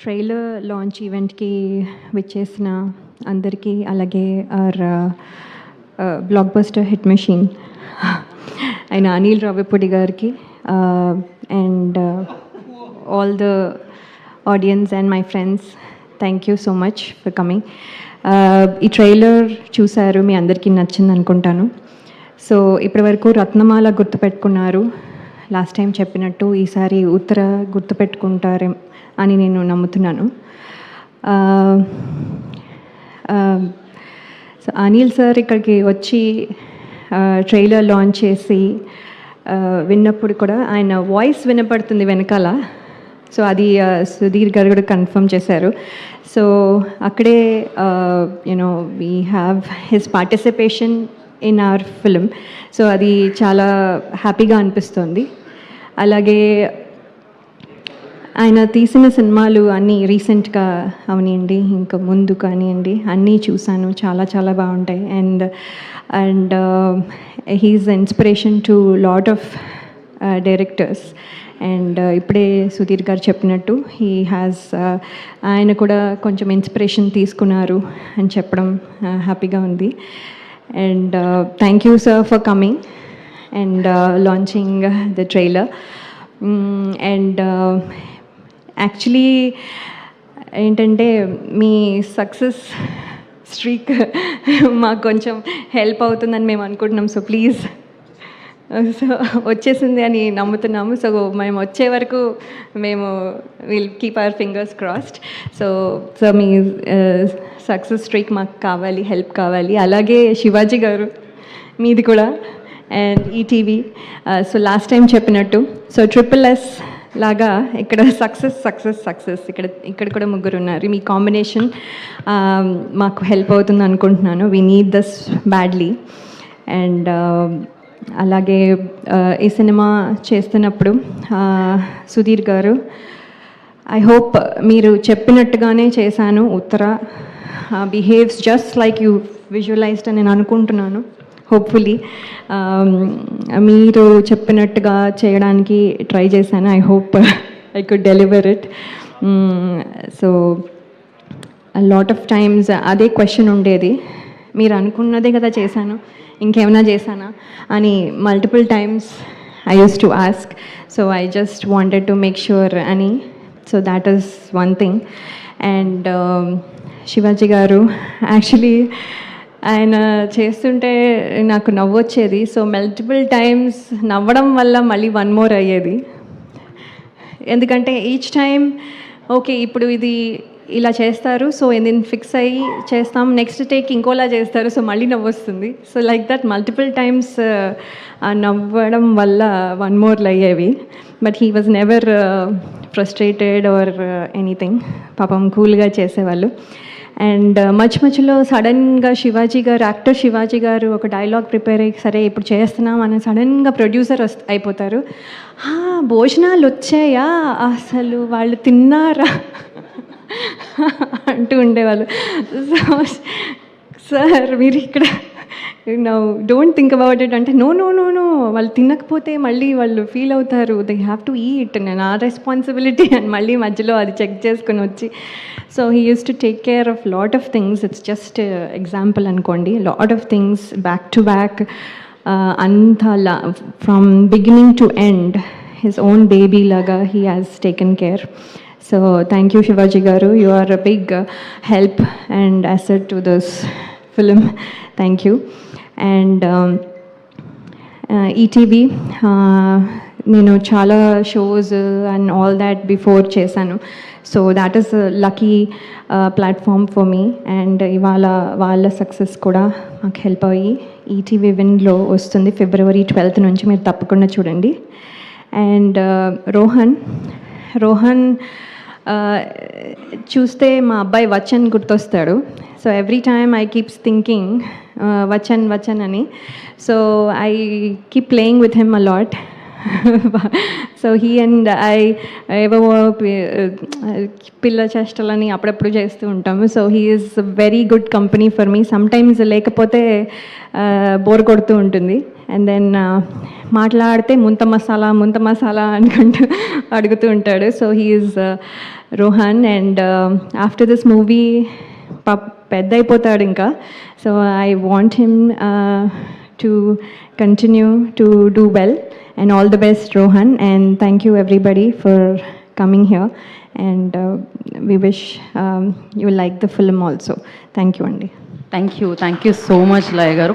Trailer launch ఈవెంట్కి విచ్చేసిన అందరికీ, అలాగే our blockbuster hit machine అయిన అనిల్ రావిపూడి గారికి, and all the audience and my friends, thank you so much for coming. ఈ ట్రైలర్ చూశారు, మీ అందరికీ నచ్చింది అనుకుంటాను. సో ఇప్పటివరకు రత్నమాల గుర్తుపెట్టుకున్నారు, లాస్ట్ టైం చెప్పినట్టు ఈసారి ఉత్తర గుర్తుపెట్టుకుంటారే అని నేను నమ్ముతున్నాను. సో అనిల్ సార్ ఇక్కడికి వచ్చి ట్రైలర్ లాంచ్ చేసి విన్నప్పుడు కూడా ఆయన వాయిస్ వినపడుతుంది వెనకాల. సో అది సుధీర్ గారు కూడా కన్ఫర్మ్ చేశారు. సో అక్కడే you know we have his participation in our film. So అది చాలా హ్యాపీగా అనిపిస్తుంది. అలాగే ఆయన తీసిన సినిమాలు అన్నీ రీసెంట్గా అవనివ్వండి, ఇంకా ముందు కానివ్వండి, అన్నీ చూశాను, చాలా చాలా బాగుంటాయి. And he's inspiration to lot of directors. And ఇప్పుడే సుధీర్ గారు చెప్పినట్టు ఆయన కూడా కొంచెం ఇన్స్పిరేషన్ తీసుకున్నారు అని చెప్పడం హ్యాపీగా ఉంది. And thank you sir for coming and launching the trailer. And actually ఏంటంటే మీ సక్సెస్ స్ట్రీక్ మాకు కొంచెం హెల్ప్ అవుతుందని మేము అనుకుంటున్నాం. సో ప్లీజ్, సో వచ్చేసింది అని నమ్ముతున్నాము. సో మేము వచ్చే వరకు మేము will keep our fingers crossed. So me success streak మాకు కావాలి, హెల్ప్ కావాలి. అలాగే శివాజీ గారు మీది కూడా, and ETV. So last time చెప్పినట్టు, సో SSS లాగా ఇక్కడ సక్సెస్ ఇక్కడ కూడా ముగ్గురు ఉన్నారు. మీ కాంబినేషన్ మాకు హెల్ప్ అవుతుంది అనుకుంటున్నాను. We need this badly. And అలాగే ఈ సినిమా చేస్తున్నప్పుడు సుధీర్ గారు, ఐ హోప్ మీరు చెప్పినట్టుగానే చేశాను. Uttara behaves just like you visualized అని నేను అనుకుంటున్నాను. హోప్ఫుల్లీ మీరు చెప్పినట్టుగా చేయడానికి ట్రై చేశాను. I hope I could deliver it. So lot of times అదే క్వశ్చన్ ఉండేది, మీరు అనుకున్నదే కదా చేశాను, ఇంకేమైనా చేశానా అని multiple times I use to ask. So I just wanted to make sure అని. So that is one thing. And Shivaji గారు, యాక్చువల్లీ ఆయన చేస్తుంటే నాకు నవ్వు వచ్చేది. సో మల్టిపుల్ టైమ్స్ నవ్వడం వల్ల మళ్ళీ వన్ మోర్ అయ్యేది. ఎందుకంటే ఈచ్ టైం ఓకే ఇప్పుడు ఇది ఇలా చేస్తారు, సో నేను ఫిక్స్ అయ్యి చేస్తాం, నెక్స్ట్ టేక్ ఇంకోలా చేస్తారు, సో మళ్ళీ నవ్వు వస్తుంది. So like that multiple times నవ్వడం వల్ల వన్ మోర్లు అయ్యేవి. But he was never frustrated or anything. పాపం కూల్గా చేసేవాళ్ళు. అండ్ మధ్యలో సడన్గా యాక్టర్ శివాజీ గారు ఒక డైలాగ్ ప్రిపేర్ అయ్యి, సరే ఇప్పుడు చేస్తున్నాం అని సడన్గా ప్రొడ్యూసర్ అయిపోతారు. భోజనాలు వచ్చాయా, అసలు వాళ్ళు తిన్నారా అంటూ ఉండేవాళ్ళు. సో సార్ మీరు ఇక్కడ డోంట్ థింక్ అబౌట్ ఇట్ అంటే, నో వాళ్ళు తినకపోతే మళ్ళీ వాళ్ళు ఫీల్ అవుతారు, దే హ్యావ్ టు ఈట్, నేను ఆ రెస్పాన్సిబిలిటీ అని మళ్ళీ మధ్యలో అది చెక్ చేసుకుని వచ్చి. So he use to take care of lot of things. It's just example అనుకోండి, lot of things back to back, అంతా from beginning to end his own baby లాగా he has taken care. So thank you Shivaji garu, you are a big help and asset to this film. Thank you. And ETV నేను చాలా shows and all that before చేశాను. So that is lucky platform for me. And ఇవాళ వాళ్ళ success కూడా మాకు help అయ్యి ETV విన్లో వస్తుంది February 12th నుంచి, మీరు తప్పకుండా చూడండి. అండ్ రోహన్ చూస్తే మా అబ్బాయి వచన్ గుర్తొస్తాడు. So every time I keeps thinking Vachan అని. So I keep playing with him a lot. So he and I ఏవో పిల్ల చేష్టలని అప్పుడప్పుడు చేస్తూ ఉంటాము. So he is very good company for me. Sometimes లేకపోతే బోర్ కొడుతూ ఉంటుంది. అండ్ దెన్ మాట్లాడితే ముంత మసాలా అనుకుంటూ అడుగుతూ ఉంటాడు. So he's Rohan. And after this movie పెద్ద అయిపోతాడు ఇంకా. So I want him to continue to do well. And all the best, Rohan, and thank you everybody for coming here, and we wish you will like the film also. Thank you, Andy. Thank you so much Laya గారు.